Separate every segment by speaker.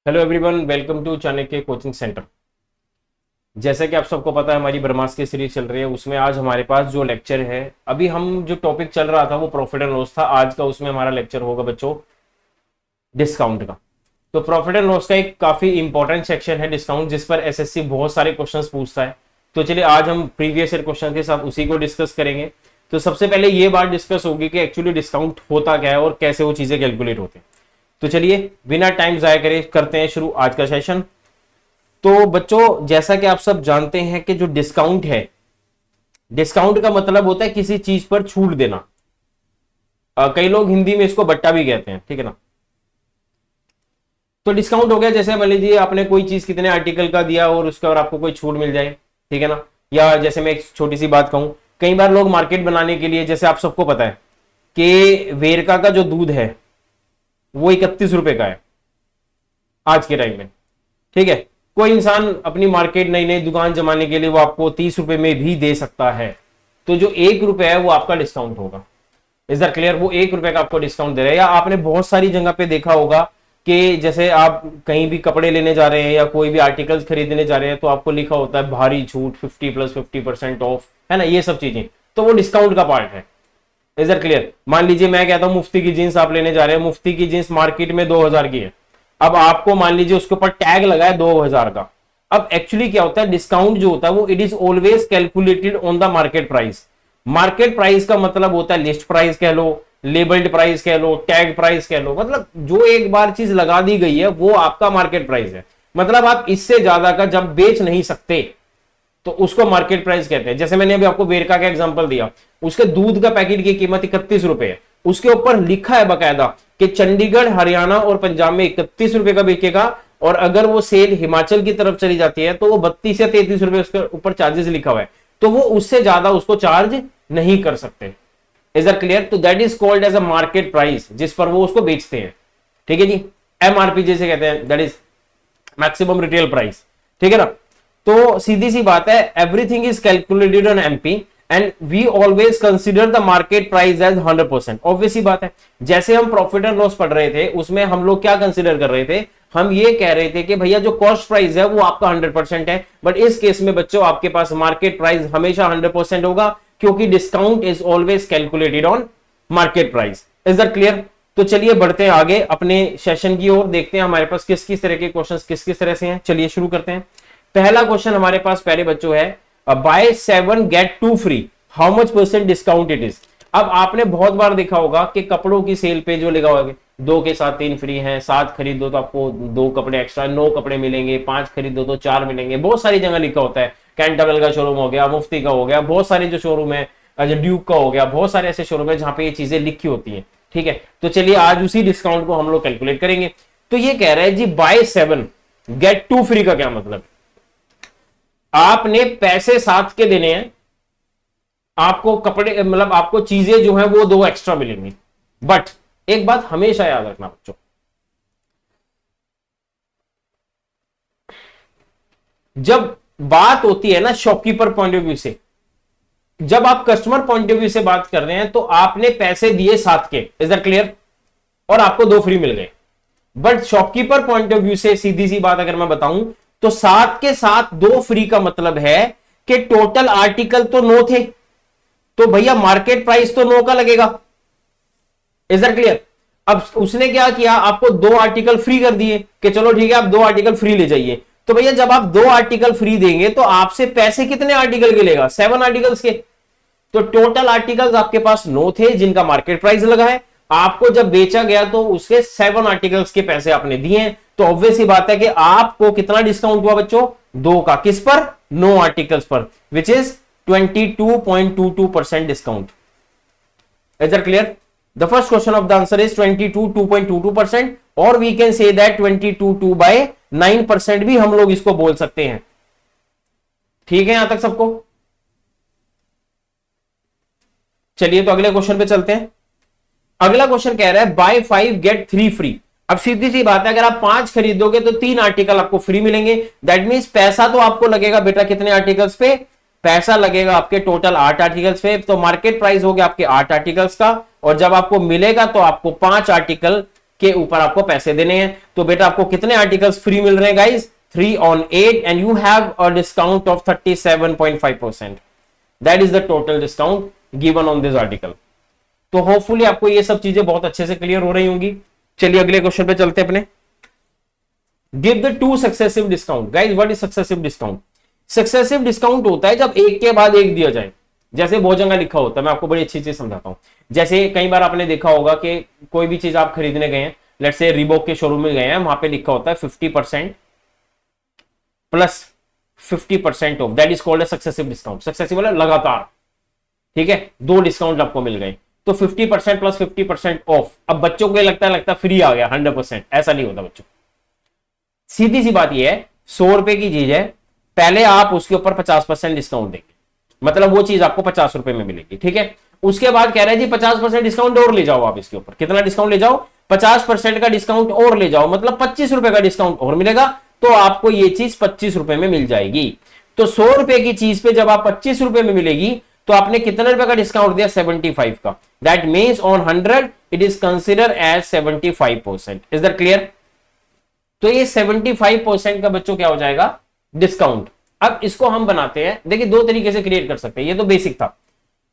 Speaker 1: Hello everyone, welcome to Chanakya coaching centre. जैसे कि आप सबको पता है, हमारी ब्रह्मास्त्र की सीरीज चल रही है। उसमें आज हमारे पास जो लेक्चर है, अभी हम जो टॉपिक चल रहा था वो प्रॉफिट एंड लॉस था। आज का उसमें हमारा लेक्चर होगा बच्चों डिस्काउंट का। तो प्रॉफिट एंड लॉस का एक काफी इंपॉर्टेंट सेक्शन है डिस्काउंट, जिस पर एसएससी बहुत सारे क्वेश्चंस पूछता है। तो चलिए आज हम प्रीवियस ईयर क्वेश्चन के साथ उसी को डिस्कस करेंगे। तो सबसे पहले ये बात डिस्कस होगी कि एक्चुअली डिस्काउंट होता क्या है और कैसे वो चीजें कैलकुलेट होते हैं। तो चलिए बिना टाइम जाया करे करते हैं शुरू आज का सेशन। तो बच्चों, जैसा कि आप सब जानते हैं कि जो डिस्काउंट है, डिस्काउंट का मतलब होता है किसी चीज पर छूट देना। कई लोग हिंदी में इसको बट्टा भी कहते हैं, ठीक है ना। तो डिस्काउंट हो गया, जैसे मान लीजिए आपने कोई चीज कितने आर्टिकल का दिया और उसके और आपको कोई छूट मिल जाए, ठीक है ना। या जैसे मैं एक छोटी सी बात कहूं, कई बार लोग मार्केट बनाने के लिए, जैसे आप सबको पता है कि वेरका का जो दूध है वो 31 रुपए का है आज के टाइम में, ठीक है। कोई इंसान अपनी मार्केट नई नई दुकान जमाने के लिए वो आपको 30 रुपए में भी दे सकता है। तो जो 1 रुपए है वो आपका डिस्काउंट होगा। Is that clear? वो 1 रुपए का आपको डिस्काउंट दे रहा है। या आपने बहुत सारी जगह पे देखा होगा कि जैसे आप कहीं भी कपड़े लेने जा रहे हैं या कोई भी आर्टिकल्स खरीदने जा रहे हैं, तो आपको लिखा होता है भारी छूट 50+50% ऑफ, है ना, ये सब चीजें। तो वो डिस्काउंट का पार्ट है। Is that clear? मान लीजिए मैं कहता हूं मुफ्ती की जींस आप लेने जा रहे हैं, मुफ्ती की जींस मार्केट में 2000 की है। अब आपको मान लीजिए उसके ऊपर टैग लगा है 2000 का। अब एक्चुअली क्या होता है, डिस्काउंट जो होता है वो it is always calculated on the market price. Market price का मतलब होता है लिस्ट प्राइस कह लो, लेबल्ड प्राइस कह लो, टैग प्राइस कह लो, मतलब जो एक बार चीज लगा दी गई है वो आपका मार्केट प्राइस है। मतलब आप इससे ज्यादा का जब बेच नहीं सकते तो उसको मार्केट प्राइस कहते हैं। जैसे मैंने अभी आपको वेरका का एग्जांपल दिया, उसके दूध का पैकेट की कीमत 31 रुपए है। उसके ऊपर लिखा है बकायदा कि चंडीगढ़, हरियाणा और पंजाब में 31 रुपए का बिकेगा, और अगर वो सेल हिमाचल की तरफ चली जाती है तो वो 32 या 33 रुपए उसके ऊपर चार्जेस लिखा हुआ है। तो वो उससे ज्यादा उसको चार्ज नहीं कर सकते। Is that clear? तो that is called as a market price, जिस पर वो उसको बेचते हैं, ठीक है जी। एमआरपी जैसे कहते हैं, that is maximum retail price, ठीक है ना। तो सीधी सी बात है, everything is calculated on MP and we always consider the market price as 100%। Obvious सी बात है, जैसे हम प्रॉफिट एंड लॉस पढ़ रहे थे उसमें हम लोग क्या कंसीडर कर रहे थे, हम ये कह रहे थे कि भैया जो कॉस्ट प्राइस है वो आपका 100% है। बट इस केस में बच्चों आपके पास मार्केट प्राइस हमेशा 100% होगा, क्योंकि discount is always calculated on market price. Is that clear? तो चलिए बढ़ते हैं आगे अपने सेशन की ओर, देखते हैं हमारे पास किस किस तरह के क्वेश्चंस किस किस तरह से हैं। चलिए शुरू करते हैं। पहला क्वेश्चन हमारे पास पहले बच्चों है, buy 7 get 2 free, how much percent discount it is. अब आपने बहुत बार देखा होगा कि कपड़ों की सेल पे जो लगा होगा 2 के साथ 3 फ्री हैं, 7 खरीदो तो आपको 2 कपड़े एक्स्ट्रा, 9 कपड़े मिलेंगे, 5 खरीदो तो 4 मिलेंगे। बहुत सारी जगह लिखा होता है। कैंटावेल का शोरूम हो गया, मुफ्ती का हो गया, बहुत सारे जो शोरूम है, जो ड्यूक का हो गया, बहुत सारे ऐसे शोरूम है जहां पे ये चीजें लिखी होती हैं, ठीक है। तो चलिए आज उसी डिस्काउंट को हम लोग कैलकुलेट करेंगे। तो ये कह रहा है जी बाय 7 गेट 2 फ्री का क्या मतलब? आपने पैसे साथ के देने हैं, आपको कपड़े मतलब आपको चीजें जो है वो 2 एक्स्ट्रा मिलेंगी। बट एक बात हमेशा याद रखना बच्चों, जब बात होती है ना शॉपकीपर पॉइंट ऑफ व्यू से, जब आप कस्टमर पॉइंट ऑफ व्यू से बात कर रहे हैं, तो आपने पैसे दिए साथ के, इज दैट क्लियर, और आपको 2 फ्री मिल गए। But shopkeeper point of view से सीधी सी बात अगर मैं बताऊं, तो साथ के साथ 2 फ्री का मतलब है कि टोटल आर्टिकल तो 9 थे, तो भैया मार्केट प्राइस तो 9 का लगेगा। Is that clear? अब उसने क्या किया, आपको 2 आर्टिकल फ्री कर दिए कि चलो ठीक है आप 2 आर्टिकल फ्री ले जाइए। तो भैया जब आप 2 आर्टिकल फ्री देंगे तो आपसे पैसे कितने आर्टिकल के लेगा? 7 आर्टिकल्स के। तो टोटल आर्टिकल्स आपके पास 9 थे जिनका मार्केट प्राइस लगा है, आपको जब बेचा गया तो उसके 7 आर्टिकल्स के पैसे आपने दिए। तो ऑब्वियस ही बात है कि आपको कितना डिस्काउंट हुआ बच्चों? 2 का। किस पर? 9 आर्टिकल्स पर, which is 22.22% discount. Is that clear? The first question of the answer is 22.22%, और we can say that 22/9% भी हम लोग इसको बोल सकते हैं। ठीक है यहां तक सबको? चलिए तो अगले क्वेश्चन पे चलते हैं। अगला क्वेश्चन कह रहा है बाय 5 गेट 3 फ्री। अब सीधी सी बात है, अगर आप 5 खरीदोगे तो 3 आर्टिकल आपको फ्री मिलेंगे। दैट मींस पैसा तो आपको लगेगा बेटा कितने आर्टिकल्स पे? पैसा लगेगा आपके टोटल 8 आर्टिकल्स पे। तो मार्केट प्राइस हो गया आपके 8 आर्टिकल्स का, और जब आपको मिलेगा तो आपको 5 आर्टिकल के ऊपर आपको पैसे देने हैं। तो बेटा आपको कितने आर्टिकल्स फ्री मिल रहे हैं guys? 3 on 8 and you have a discount of 37.5%. That is the total discount given on this article. तो होपफुली आपको ये सब चीजें बहुत अच्छे से क्लियर हो रही होंगी। चलिए अगले क्वेश्चन पे चलते हैं अपने। Give the 2 successive discount. Guys what is successive discount? Successive discount होता है जब एक के बाद एक दिया जाए, जैसे बहुत जगह लिखा होता है। मैं आपको बड़ी अच्छी चीज समझाता हूं। जैसे कई बार आपने देखा होगा कि कोई भी चीज आप खरीदने गए हैं, लेट्स से रिबॉक के शोरूम में गए हैं, वहां पे लिखा होता है 50% plus 50% of, that is called successive discount. Successive मतलब लगातार, ठीक है, 2 डिस्काउंट आपको मिल गए। तो 50% प्लस 50% ऑफ। अब बच्चों को लगता है फ्री आ गया 100%, ऐसा नहीं होता बच्चों। सीधी सी बात यह है, 100 रुपए की चीज है, पहले आप उसके ऊपर 50% डिस्काउंट देंगे, मतलब वो चीज आपको 50 रुपए में मिलेगी, ठीक है। उसके बाद कह रहे हैं जी 50% डिस्काउंट और ले जाओ आप इसके ऊपर। कितना डिस्काउंट ले जाओ? 50% का डिस्काउंट और ले जाओ, मतलब 25 रुपए का डिस्काउंट और मिलेगा, तो आपको ये चीज 25 रुपए में मिल जाएगी। तो 100 रुपए की चीज पे जब आप 25 रुपए में मिलेगी, तो आपने कितने रुपए का डिस्काउंट दिया? 75 का। That means on 100 it is consider as 75%। Is that clear? तो ये 75% का बच्चों क्या हो जाएगा? डिस्काउंट। अब इसको हम बनाते हैं, देखिए 2 तरीके से क्रिएट कर सकते हैं। ये तो बेसिक था,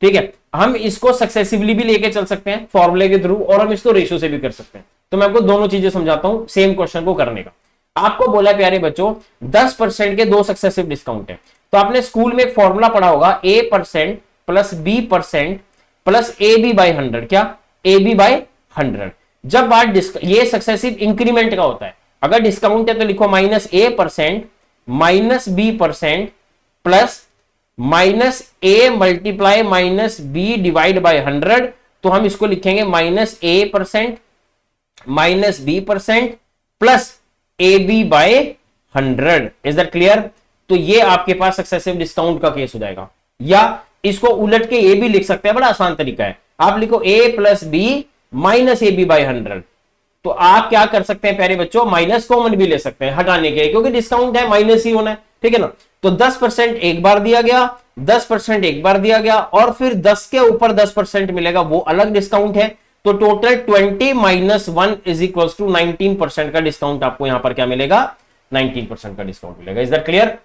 Speaker 1: ठीक है। हम इसको सक्सेसिवली भी लेके चल सकते हैं फॉर्मूले के थ्रू, और हम इसको रेशियो से भी कर सकते हैं। तो मैं आपको दोनों चीजें समझाता हूं सेम क्वेश्चन को करने का। आपको बोला प्यारे बच्चों 10% के 2 सक्सेसिव डिस्काउंट है। तो आपने स्कूल में एक फॉर्मूला पढ़ा होगा, A% प्लस B% प्लस AB बाई 100। क्या? AB by 100। जब बात ये सक्सेसिव इंक्रीमेंट का होता है, अगर डिस्काउंट है तो लिखो -A% minus B% plus minus A multiply minus B divide by 100। तो हम इसको लिखेंगे -A% माइनस B% प्लस AB by 100। Is that clear? तो ये आपके पास सक्सेसिव डिस्काउंट का केस हो जाएगा। या इसको उलट के ये भी लिख सकते हैं, बड़ा आसान तरीका है। आप लिखो A plus B minus AB by 100। तो आप क्या कर सकते हैं प्यारे बच्चों? माइनस कॉमन भी ले सकते हैं हटाने के, क्योंकि डिस्काउंट है, माइनस ही होना है, ठीक है ना। तो 10% एक बार दिया गया, 10% एक बार दिया गया, और फिर 10 के ऊपर 10% मिलेगा, वो अलग डिस्काउंट है। तो total 20 minus 1 is equal to 19% का डिस्काउंट आपको यहां पर क्या मिलेगा? 19% का डिस्काउंट मिलेगा। Is that clear?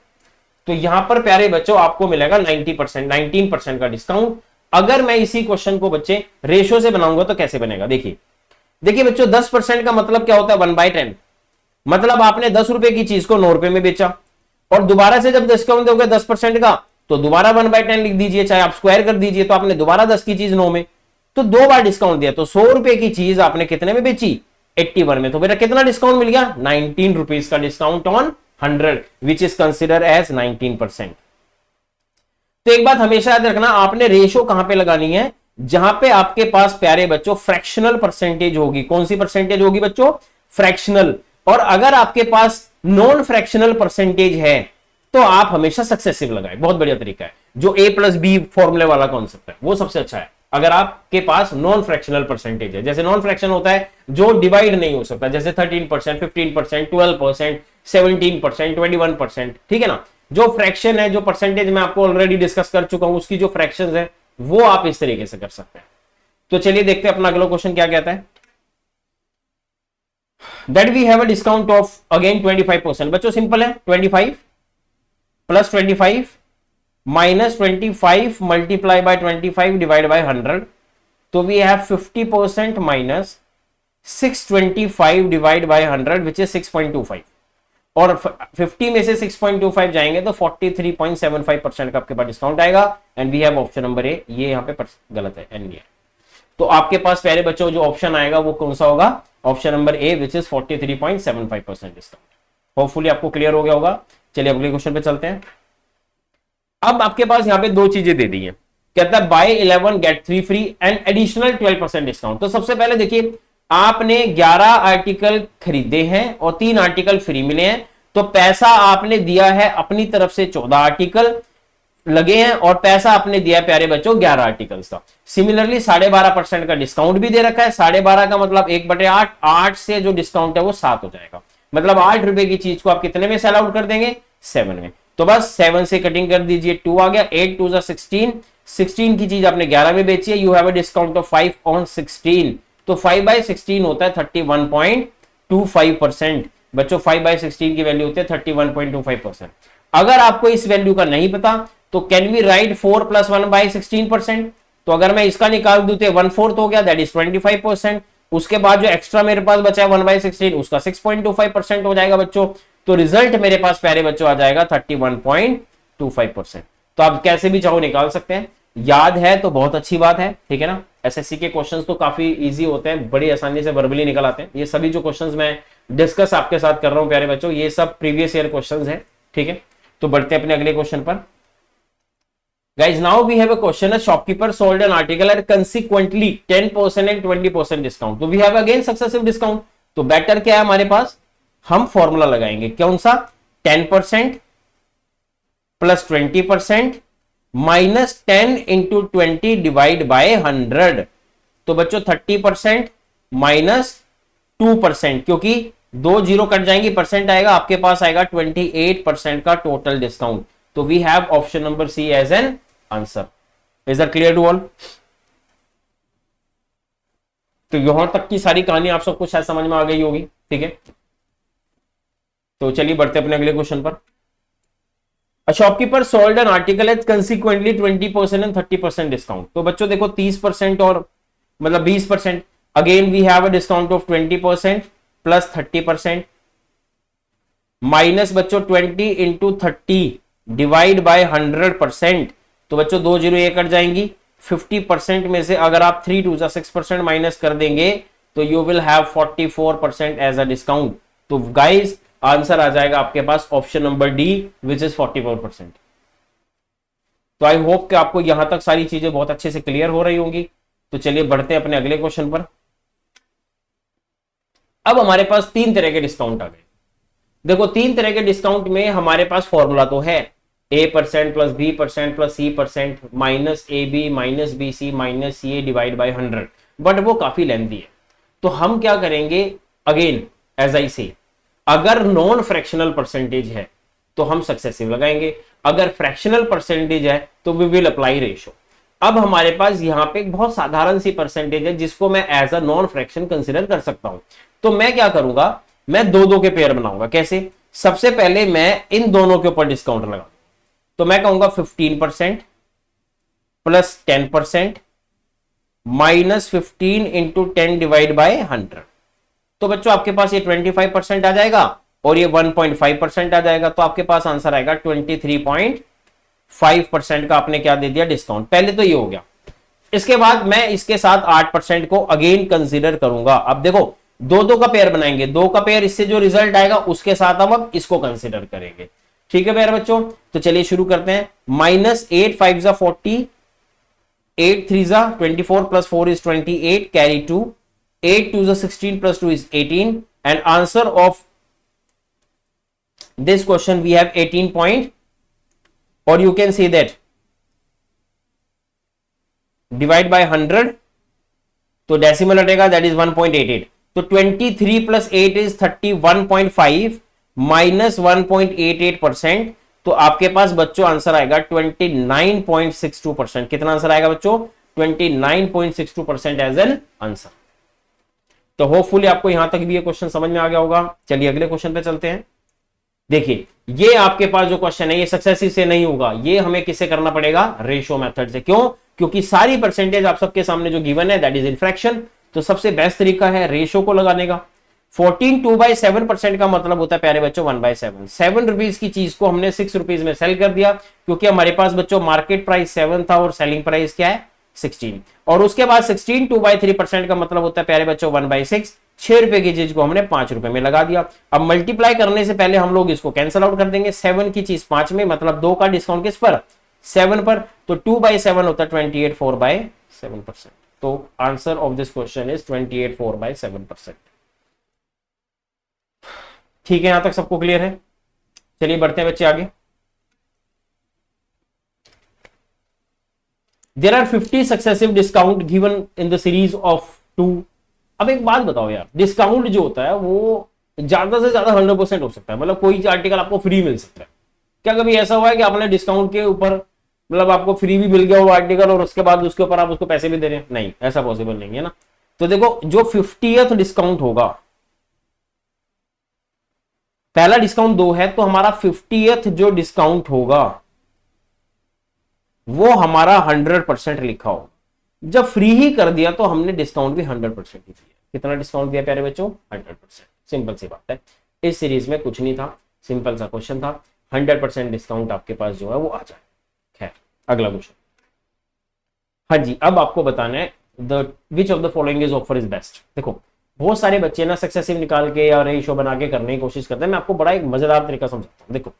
Speaker 1: तो यहां पर प्यारे बच्चों आपको मिलेगा 19% का डिस्काउंट। अगर मैं इसी क्वेश्चन को बच्चे रेशियो से बनाऊंगा तो कैसे बनेगा? देखिए बच्चों 10% का मतलब क्या होता है? 1/10। मतलब आपने 10 रुपए की चीज को 9 रुपए में बेचा, और दोबारा से जब डिस्काउंट दोगे 10% का, तो दोबारा 1/10 लिख दीजिए, चाहे आप स्क्वायर कर दीजिए। तो आपने दोबारा 10 की चीज 9 में, तो 2 बार डिस्काउंट दिया। तो 100 रुपए की चीज आपने कितने में बेची? 81 में। तो बेटा कितना डिस्काउंट मिल गया? 19 रुपीज का discount on 100 which is consider as 19%। तो एक बात हमेशा याद रखना, आपने रेशियो कहां पे लगानी है? जहां पे आपके पास प्यारे बच्चों फ्रैक्शनल परसेंटेज होगी। कौन सी परसेंटेज होगी बच्चों? फ्रैक्शनल। और अगर आपके पास नॉन फ्रैक्शनल परसेंटेज है तो आप हमेशा सक्सेसिव लगाए। बहुत बढ़िया तरीका है। जो A प्लस बी फॉर्मूले वाला कॉन्सेप्ट है वो सबसे अच्छा है। अगर आपके पास नॉन फ्रैक्शनल परसेंटेज है, जैसे नॉन फ्रैक्शन होता है जो डिवाइड नहीं हो सकता, जैसे 13%, 15%, 12%, 17%, 21%, ठीक है ना। जो फ्रैक्शन है, जो परसेंटेज मैं आपको ऑलरेडी डिस्कस कर चुका हूं, उसकी जो फ्रैक्शंस है वो आप इस तरीके से कर सकते हैं। तो चलिए देखते हैं अपना अगला क्वेश्चन क्या कहता है। That we have a discount of again 25%। बच्चों सिंपल है, 25 plus 25 minus 25 multiply by 25 divide by 100। तो we have 50% minus 625 divide by 100 which is 6.25। और 50 में से 6.25 जाएंगे तो 43.75% का आपके पास डिस्काउंट आएगा। And we have option number A. ये यहां पे गलत है, एन नहीं है। तो आपके पास प्यारे बच्चों जो ऑप्शन आएगा वो कौन सा होगा? Option number A which is 43.75% discount. Hopefully आपको क्लियर हो गया होगा। चलिए अगले क्वेश्चन पे चलते हैं। अब आपके पास यहां पे 2 चीजें दे दी है, कहता है buy 11 get 3 free and additional 12% discount. तो सबसे पहले देखिए, आपने 11 आर्टिकल खरीदे हैं और 3 आर्टिकल फ्री मिले हैं। तो पैसा आपने दिया है अपनी तरफ से 14 आर्टिकल लगे हैं, और पैसा आपने दिया है प्यारे बच्चों 11 आर्टिकल्स का। सिमिलरली 12.5% का डिस्काउंट भी दे रखा है। 12.5 का मतलब 1/8, 8 से जो डिस्काउंट है वो 7 हो जाएगा। मतलब 8 रुपए की चीज को आप कितने में सेल आउट कर देंगे? 7 में। तो बस 7 से कटिंग कर दीजिए, 2 आ गया। 8 2 16, 16 की चीज आपने 11 में बेची है। You have a discount of 5 on 16 तो 5/16 होता है 31.25%। बच्चों 5/16 की वैल्यू होती है 31.25%। अगर आपको इस वैल्यू का नहीं पता तो कैन वी राइट 4 + 1/16%। तो अगर मैं इसका निकाल दूं तो 1/4 हो गया, दैट इज 25%। उसके बाद जो एक्स्ट्रा मेरे पास बचा है 1/16 उसका 6.25% हो जाएगा बच्चों। तो रिजल्ट मेरे पास प्यारे बच्चों आ जाएगा 31.25%। तो आप कैसे भी चाहो निकाल सकते हैं, याद है तो बहुत अच्छी बात है, ठीक है ना। एसएससी के क्वेश्चंस तो काफी इजी होते हैं, बड़ी आसानी से वर्बली निकल आते हैं। ये सभी जो क्वेश्चंस मैं डिस्कस आपके साथ कर रहा हूं प्यारे बच्चों, ये सब प्रीवियस ईयर क्वेश्चंस हैं, ठीक है। तो बढ़ते हैं अपने अगले क्वेश्चन पर। Guys, now we have a question. A shopkeeper sold an article at consequently 10% and 20% discount. तो we have again successive discount. तो बेटर क्या है हमारे पास, हम फॉर्मूला लगाएंगे कौन सा, 10% plus 20% minus 10 into 20 divide by 100। तो बच्चों 30% माइनस 2%, क्योंकि 2 जीरो कट जाएंगी, परसेंट आएगा, आपके पास आएगा 28% का टोटल डिस्काउंट। तो we have option number C as an answer. Is that clear to all? तो यहां तक की सारी कहानी आप सबको शायद समझ में आ गई होगी, ठीक है। तो चलिए बढ़ते अपने अगले क्वेश्चन पर। A shopkeeper sold an article at consequently 20% and 30% discount. तो बच्चों देखो 30% और मतलब 20%, again we have a discount of 20% plus 30% minus बच्चों 20 इंटू 30 डिवाइड बाय 100%। तो बच्चों 2 जीरो ये कट जाएंगी, 50% में से अगर आप 3 2 6% माइनस कर देंगे तो you will have 44% as a discount. तो गाइज आंसर आ जाएगा आपके पास option number D which is 44%। तो आई होप कि आपको यहां तक सारी चीजें बहुत अच्छे से क्लियर हो रही होंगी। तो चलिए बढ़ते हैं अपने अगले क्वेश्चन पर। अब हमारे पास 3 तरह के डिस्काउंट आ गए। देखो 3 तरह के डिस्काउंट में हमारे पास फॉर्मूला तो है A% plus B% plus C% minus AB minus BC minus CA divide by 100, but वो काफी लेंथी है। तो हम क्या करेंगे, अगेन एज आई से, अगर नॉन फ्रैक्शनल परसेंटेज है तो हम सक्सेसिव लगाएंगे, अगर फ्रैक्शनल परसेंटेज है तो वी विल अप्लाई रेशो। अब हमारे पास यहां पे एक बहुत साधारण सी परसेंटेज है जिसको मैं as a non fraction consider कर सकता हूं। तो मैं क्या करूंगा, मैं 2-2 के पेयर बनाऊंगा। कैसे, सबसे पहले मैं इन दोनों के ऊपर डिस्काउंट लगा, तो मैं कहूंगा 15% plus 10% minus 15 into 10 divide by 100। तो बच्चों आपके पास ये 25% आ जाएगा और ये 1.5% आ जाएगा। तो आपके पास आंसर आएगा 23.5% का आपने क्या दे दिया, डिस्काउंट। पहले तो ये हो गया। इसके बाद मैं इसके साथ 8% को अगेन कंसीडर करूंगा। अब देखो 2-2 का पेयर बनाएंगे, 2 का पेयर, इससे जो रिजल्ट आएगा उसके साथ हम अब इसको कंसीडर करेंगे, ठीक है प्यारे बच्चों। तो चलिए शुरू करते हैं। माइनस 8 5 जा 40, 8 3 जा 24 plus 4 is 28, carry 2, 8 2 is 16 plus 2 is 18, and answer of this question we have 18 point, or you can say that divide by 100, तो डेसिमल हटेगा, that is 1.88। तो 23 plus 8 is 31.5 माइनस 1.88%। तो आपके पास बच्चों आंसर आएगा 29.62%। कितना आंसर आएगा बच्चों, 29.62% एज एन आंसर। तो होपफुली आपको यहां तक भी ये क्वेश्चन समझ में आ गया होगा। चलिए अगले क्वेश्चन पे चलते हैं। देखिए ये आपके पास जो क्वेश्चन है ये सक्सेसिव से नहीं होगा, ये हमें किससे करना पड़ेगा, रेशो मेथड से। क्यों, क्योंकि सारी परसेंटेज आप सबके सामने जो गिवन है दैट इज इन फ्रैक्शन। तो सबसे बेस्ट तरीका है रेशो को लगाने का। 14 2/7% का मतलब होता है प्यारे बच्चों 1/7। 7 रुपीज की चीज को हमने 6 रुपीज में सेल कर दिया, क्योंकि हमारे पास बच्चों मार्केट प्राइस 7 था और सेलिंग प्राइस क्या है 16। और उसके बाद 16 2/3% का मतलब होता है प्यारे बच्चों 1/6। 6 रुपए की चीज को हमने 5 रुपए में लगा दिया। अब मल्टीप्लाई करने से पहले हम लोग इसको कैंसिल आउट कर देंगे। 7 की चीज 5 में, मतलब 2 का डिस्काउंट किस पर, 7 पर। तो 2/7 होता है 28 4/7%। तो answer of this question is 28 4/7%। ठीक है, यहां तक सबको क्लियर है। चलिए बढ़ते हैं बच्चे आगे। There are 50 successive discount given in the series of 2। अब एक बात बताओ यार, डिस्काउंट जो होता है वो ज्यादा से ज्यादा 100% हो सकता है, मतलब कोई आर्टिकल आपको फ्री मिल सकता है। क्या कभी ऐसा हुआ है कि आपने डिस्काउंट के ऊपर मतलब आपको फ्री भी मिल गया वो आर्टिकल और उसके बाद उसके ऊपर आप उसको पैसे भी दे रहे हैं? नहीं, ऐसा पॉसिबल नहीं है ना। तो देखो जो 50th डिस्काउंट होगा, पहला डिस्काउंट 2 है, तो हमारा 50th जो डिस्काउंट होगा वो हमारा 100% लिखा हो। जब फ्री ही कर दिया तो हमने डिस्काउंट भी 100% ही दिया। कितना डिस्काउंट दिया प्यारे बच्चों? 100%। सिंपल सी बात है, इस सीरीज में कुछ नहीं था, सिंपल सा क्वेश्चन था। 100% डिस्काउंट आपके पास जो है वो आ जाए। खैर, अगला क्वेश्चन। हाँ जी, अब आपको बताना है the which of the following is offer is best. देखो बहुत सारे बच्चे ना सक्सेसिव निकाल के या रेशियो बना के करने की कोशिश करते हैं। मैं आपको बड़ा एक मजेदार तरीका समझाता हूं। देखो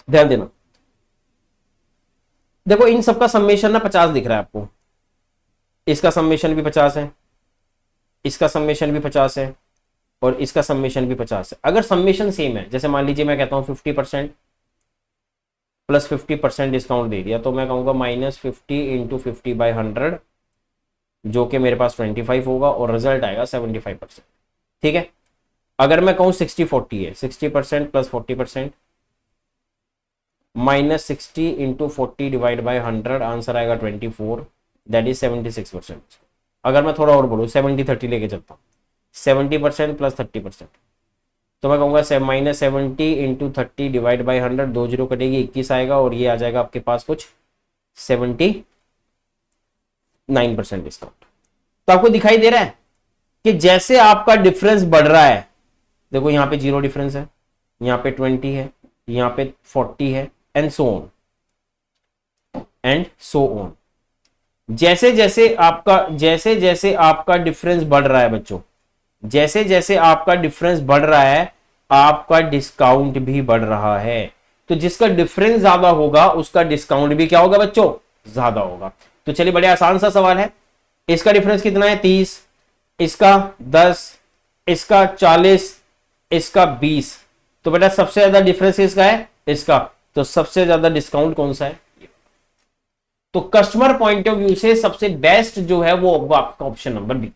Speaker 1: ध्यान देना, देखो इन सबका समेशन ना 50 दिख रहा है आपको, इसका समेशन भी 50 है, इसका समेशन भी 50 है, और इसका समेशन भी 50 है। अगर समेशन सेम है, जैसे मान लीजिए मैं कहता हूं 50% प्लस 50% डिस्काउंट दे दिया, तो मैं कहूंगा -50 इंटू 50/100, जो कि मेरे पास 25 होगा, और रिजल्ट आएगा 75%। ठीक है। अगर मैं कहूं 60/40 है, 60% प्लस 40% -60 इंटू 40/100, आंसर आएगा 24, दैट इज 76%। अगर मैं थोड़ा और बोलूं 70-30 लेके चलता हूं, 70% प्लस 30%, तो मैं कहूंगा -70 इंटू 30/100, 2 जीरो कटेगी, 21 आएगा, और ये आ जाएगा आपके पास कुछ 79% डिस्काउंट। तो आपको दिखाई दे रहा है कि जैसे आपका डिफरेंस बढ़ रहा है, देखो यहां पे 0 डिफरेंस है, यहां पे 20 है, यहां पे 40 है, एंड सो ऑन। जैसे जैसे आपका डिफरेंस बढ़ रहा है बच्चों, जैसे जैसे आपका डिफरेंस बढ़ रहा है, आपका डिस्काउंट भी बढ़ रहा है। तो जिसका डिफरेंस ज्यादा होगा उसका डिस्काउंट भी क्या होगा बच्चों? ज्यादा होगा। तो चलिए, बड़े आसान सा सवाल है। इसका डिफरेंस कितना है? 30, इसका 10, इसका 40, इसका 20। तो बेटा सबसे ज्यादा डिफरेंस किसका है? इसका। तो सबसे ज्यादा डिस्काउंट कौन सा है? तो कस्टमर पॉइंट ऑफ व्यू से सबसे बेस्ट जो है वो होगा आपका ऑप्शन नंबर बी।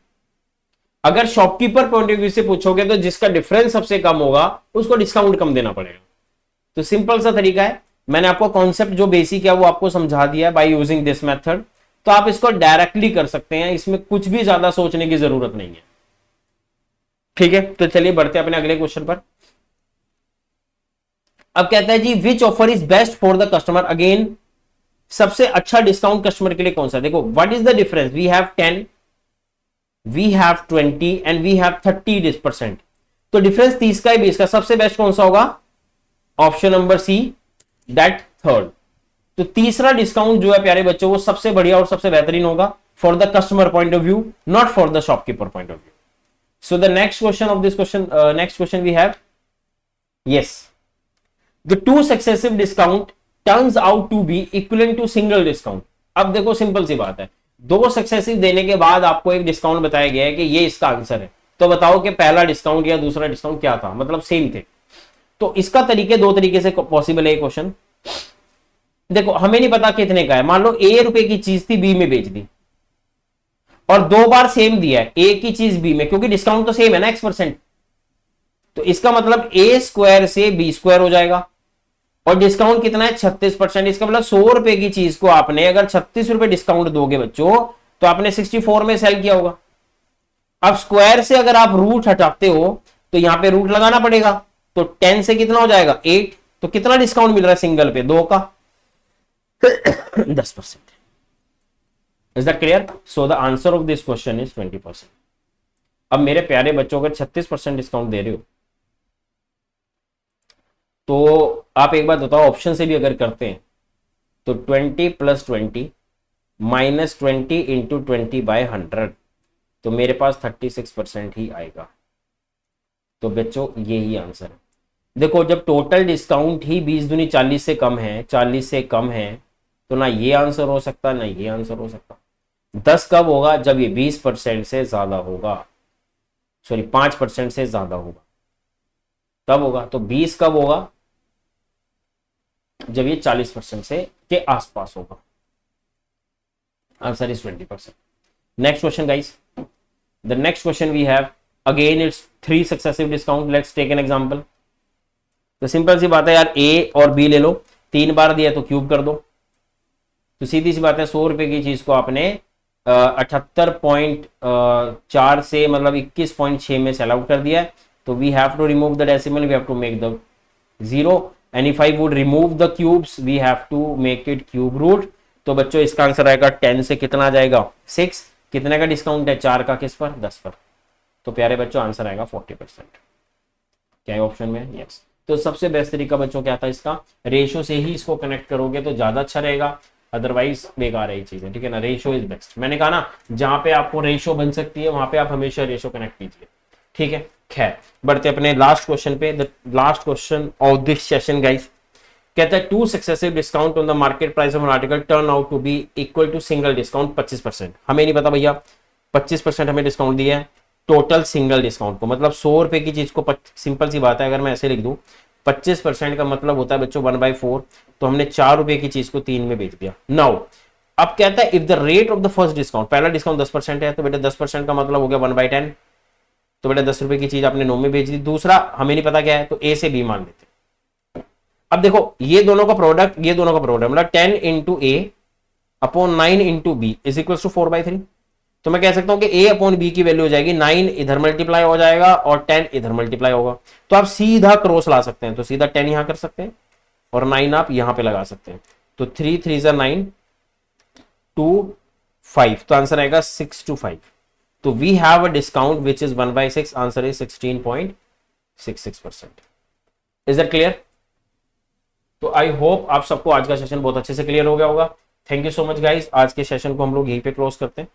Speaker 1: अगर शॉपकीपर पॉइंट ऑफ व्यू से पूछोगे तो जिसका डिफरेंस सबसे कम होगा उसको डिस्काउंट कम देना पड़ेगा। तो सिंपल सा तरीका है, मैंने आपको कॉन्सेप्ट जो बेसिक है वो आपको समझा दिया बाय यूजिंग दिस मेथड। तो आप इसको डायरेक्टली कर सकते हैं, इसमें कुछ भी ज्यादा सोचने की जरूरत नहीं है। ठीक है, तो चलिए बढ़ते हैं अपने अगले क्वेश्चन पर। अब कहता है जी which offer is best for the customer. Again सबसे अच्छा डिस्काउंट कस्टमर के लिए कौन सा? देखो what is the difference, we have 10, we have 20 and we have 30%। तो डिफरेंस 30 का है, 20 का। सबसे बेस्ट कौन सा होगा? Option number C, that third. तो तीसरा डिस्काउंट जो है प्यारे बच्चों वो सबसे बढ़िया और सबसे बेहतरीन होगा for the customer point of view, not for the shopkeeper point of view. So the next question of this question, next question we have, yes, the two successive discount turns out to be equivalent to single discount. अब देखो simple सी बात है, दो successive देने के बाद आपको एक डिस्काउंट बताया गया है कि ये इसका आंसर है। तो बताओ कि पहला डिस्काउंट या दूसरा डिस्काउंट क्या था, मतलब सेम थे। तो इसका तरीके दो तरीके से पॉसिबल है क्वेश्चन। देखो हमें नहीं पता कितने का है, मान लो ए रुपए की चीज थी, बी में बेच दी, और 2 बार सेम दिया है, ए की चीज बी में, क्योंकि डिस्काउंट तो सेम है ना X%। तो इसका मतलब ए स्क्वायर से बी स्क्वायर हो जाएगा, और डिस्काउंट कितना है? 36%। इसका मतलब 100 रुपए की चीज को आपने अगर 36 रुपए डिस्काउंट दोगे बच्चों, तो आपने 64 में सेल किया होगा। अब स्क्वायर से अगर आप रूट हटाते हो तो यहां पे रूट लगाना पड़ेगा, तो 10 से कितना हो जाएगा? 8। तो कितना डिस्काउंट मिल रहा है सिंगल पे? 2 का 10%। Is that clear? So the answer of this question is 20%। अब मेरे प्यारे बच्चों अगर 36% डिस्काउंट दे रहे हो, तो आप एक बात बताओ, ऑप्शन से भी अगर करते हैं तो 20 + 20 -20 इंटू 20/100, तो मेरे पास 36% ही आएगा। तो बच्चों यही आंसर है। देखो जब टोटल डिस्काउंट ही 20 दूनी 40 से कम है, 40 से कम है, तो ना ये आंसर हो सकता ना ये आंसर हो सकता। 10 कब होगा? जब ये 20% से ज्यादा होगा, सॉरी 5% से ज्यादा होगा, तब होगा। तो 20 कब होगा? जब ये 40% से के आसपास होगा। Answer is 20%। Next question guys, the next question we have, again it's 3 successive discount. Let's take an example. तो सिंपल सी बात है यार, ए और बी ले लो, 3 बार दिया तो क्यूब कर दो। तो सीधी सी बात है, 100 रुपए की चीज को आपने 78.4 से मतलब 21.6 में सेल आउट कर दिया है, तो we have to remove the decimal, we have to make the zero, and if I would remove the cubes we have to make it cube root. तो बच्चों इसका आंसर आएगा 10 से कितना आ जाएगा 6, कितने का डिस्काउंट है 4 का, किस पर 10 पर, तो प्यारे बच्चों आंसर आएगा 40%। क्या है ऑप्शन में? यस। तो सबसे बेस्ट तरीका बच्चों क्या था इसका, रेशो से ही इसको कनेक्ट करोगे तो ज्यादा अच्छा रहेगा, अदरवाइज बेकार है ये चीजें, ठीक है ना। रेशो इज बेस्ट, मैंने कहा ना जहां पे आपको रेशो बन सकती है वहां पे आप हमेशा रेशो कनेक्ट कीजिए, ठीक है। खैर बढ़ते अपने लास्ट क्वेश्चन पे, the last question of this session guys. कहता है two successive discount on the market price of an article turn out to be equal to single discount 25%। हमें नहीं पता भैया 25% हमें डिस्काउंट दिया है टोटल सिंगल डिस्काउंट को, मतलब 100 रुपए की चीज को, सिंपल सी बात है अगर मैं ऐसे लिख दूं 25% का मतलब होता है बच्चों 1/4, तो हमने 4 रुपए की चीज को 3 में बेच दिया। नाउ अब कहता है if the rate of the first discount, पहला डिस्काउंट 10% है तो बेटा 10% का मतलब हो गया 1/10, तो बेटा 10 रुपए की चीज आपने 9 में बेच दी। दूसरा हमें नहीं पता क्या है, तो ए से बी मान लेते। अब देखो ये दोनों का प्रोडक्ट, ये दोनों का प्रोडक्ट मतलब 10 into A upon 9 into B is equal to 4/3। तो मैं कह सकता हूं कि a अपॉन बी की वैल्यू हो जाएगी 9 इधर मल्टीप्लाई हो जाएगा और 10 इधर मल्टीप्लाई होगा, तो आप सीधा क्रॉस ला सकते हैं, तो सीधा 10 यहां कर सकते हैं और 9 आप यहां पे लगा सकते हैं, तो 3 3 जा 9 2 5, तो आंसर आएगा 6 to 5। तो we have a discount which is 1/6, answer is 16.66%। Is that clear? तो आई होप आप सबको आज का सेशन बहुत अच्छे से क्लियर हो गया होगा। Thank you so much guys, आज के सेशन को हम लोग यहीं पे क्लोज करते हैं।